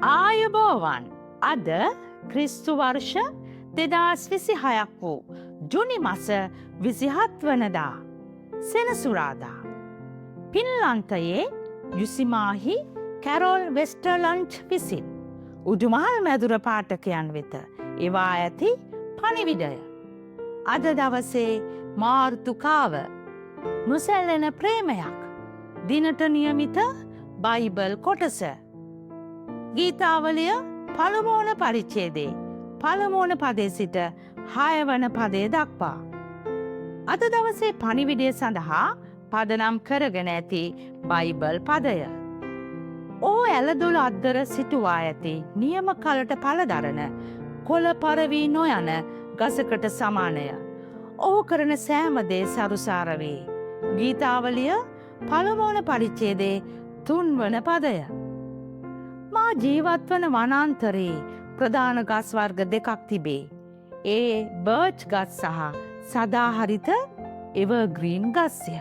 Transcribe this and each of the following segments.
ආයුබෝවන් අද ක්‍රිස්තු වර්ෂ 2026ක් වූ ජුනි මස 27 වනදා සෙනසුරාදා පින්ලන්තයේ යුසිමාහි කැරොල් වෙස්ටර්ලන්ඩ් විසින් උඩුමහල් මැදුර පාඨකයන් වෙත එවා ඇති පණිවිඩය. අද දවසේ මාර්තුකාව මුසැල්ලෙන ප්‍රේමයක් දිනට නියමිත බයිබල් කොටස ගීතාවලිය පළමුවන පරිච්ඡේදයේ පළමුවන පදේ සිට 6 වන පදය දක්වා. අද දවසේ පණිවිඩය සඳහා පදනම් කරගෙන ඇති බයිබල් පදය. ඕ ඇලදොල අද්දර සිටුවා ඇති නියම කලට පලදරන කොළ පරවී නොයන ගසකට සමානය. ඔහු කරන සෑමදේ සරුසාර වේ. ගීතාවලිය පළමුවන පරිච්ඡේදයේ 3 වන පදය. මා ජීවත්වන වනාන්තරයේ ප්‍රධාන ගස් වර්ග දෙකක් තිබේ. ඒ බර්ච් ගස් සහ සදාහරිත එවර්ග්‍රීන් ගස්ය.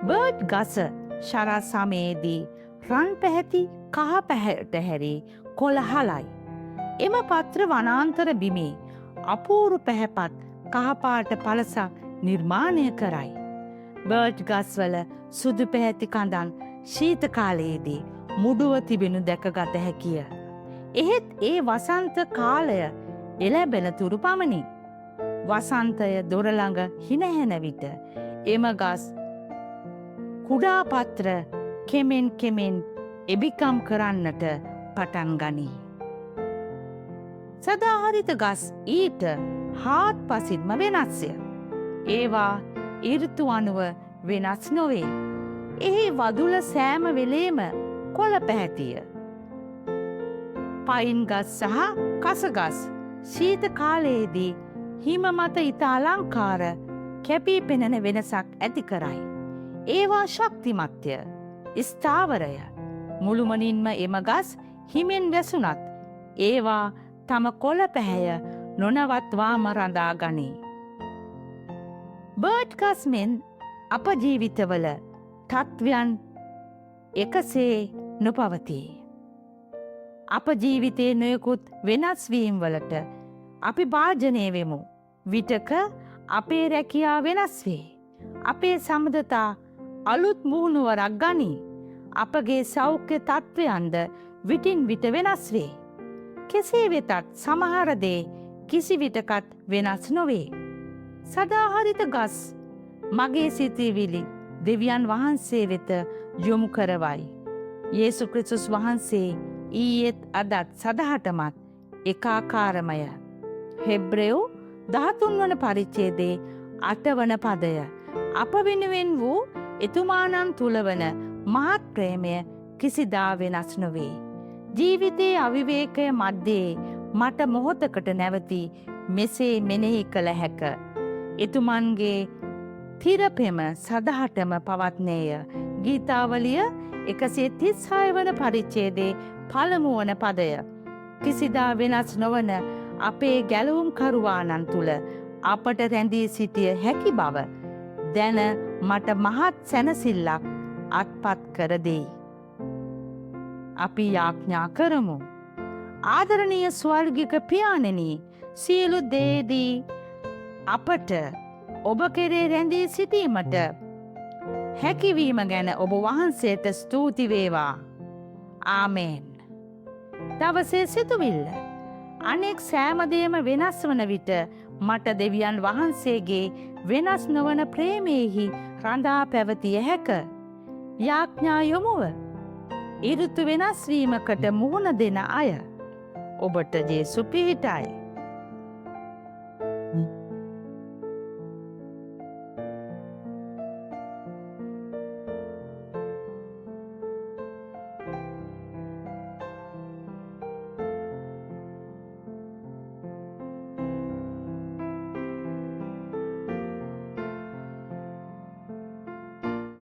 බර්ච් ගස ශරත් සමයේදී රන් පැහැති කහ පැහැට හැරී කොළ හලයි. එම පත්‍ර වනාන්තර බිමේ අපූරු පැහැපත් කහපාට පළසක් නිර්මාණය කරයි. බර්ච් ගස්වල සුදු පැහැති කඳන් ශීත කාලයේදී මුඩුව තිබෙනු දැකගත හැකිය. එහෙත් ඒ වසන්ත කාලය එළැබෙන තුරු පමණි. වසන්තය දොර ළඟ හිනහැන විට එම ගස් කුඩා පත්‍ර කෙමෙන් කෙමෙන් එබිකම් කරන්නට පටන් ගනී. සදාහරිත ගස් ඊට හාත්පසින්ම වෙනස්ය. ඒවා ඍතු අනුව වෙනස් නොවේ. එහි වදුල සෑම වෙලේම කොළ පැහැතිය. පයින් ගස් සහ කසගස් ශීත කාලයේදී හිම මත ඉතා අලංකාර කැපී පෙනෙන වෙනසක් ඇති කරයි. ඒවා ශක්තිමත්ය, ස්ථාවරය. මුළුමනින්ම එම ගස් හිමෙන් වැසුනත් ඒවා තම කොළ පැහැය නොනවත්වාම රඳා ගනී. බර්ච් ගස් මෙන් අප ජීවිතවල තත්වයන් එකසේ නොපවතී. අප ජීවිතයේ නොයෙකුත් වෙනස්වීම් වලට අපි භාජනය වෙමු. විටක අපේ රැකියා වෙනස් වේ. අපේ සම්බන්ධතා අලුත් මුහුණුවරක් ගනී. අපගේ සෞඛ්‍ය තත්ත්වයන්ද විටින් විට වෙනස් වේ. කෙසේ වෙතත් සමහර දේ කිසි විටකත් වෙනස් නොවේ. සදාහරිත ගස් මගේ සිතවිලි දෙවියන් වහන්සේ වෙත යොමු කරවයි. යේසු ක්‍රිස්තුස් වහන්සේ ඊයේත් අදත් සදහටමත් එකාකාරමය. හෙබ්‍රෙව් 13 වන පරිච්ඡේදයේ 8 වන පදය. අප වෙනුවෙන් වූ එතුමාණන් තුලවන මහත් ප්‍රේමය කිසිදා වෙනස් නොවේ. ජීවිතයේ අවිවේකය මැද්දේ මට මොහොතකට නැවතී මෙසේ මෙනෙහි කළ හැක. එතුමන්ගේ තිරපෙම සදහටම පවත්නේය. ගීතාවලිය 136 වන පරිච්ඡේදයේ පළමු වන පදය. කිසිදා වෙනස් නොවන අපේ ගැලවුම් කරුවාණන් තුල අපට රැඳී සිටිය හැකි බව දැන මට මහත් සැනසෙල්ලක් අත්පත් කර දෙයි. අපි යාඥා කරමු. ආදරණීය ස්වර්ගික පියාණෙනි, සියලු දේදී අපට ඔබ කෙරේ රැඳී සිටීමට හැකිවීම ගැන ඔබ වහන්සේට ස්තුති වේවා. ආමේන්. දවසේ සිතුවිල්ල. අනෙක් සෑමදේම වෙනස් වන විට මට දෙවියන් වහන්සේගේ වෙනස් නොවන ප්‍රේමයෙහි රඳා පැවතිය හැක. යාඥා යොමුව. ඍතු වෙනස් වීමකට මුහුණ දෙන අය ඔබට ජේසු පිහිටයි.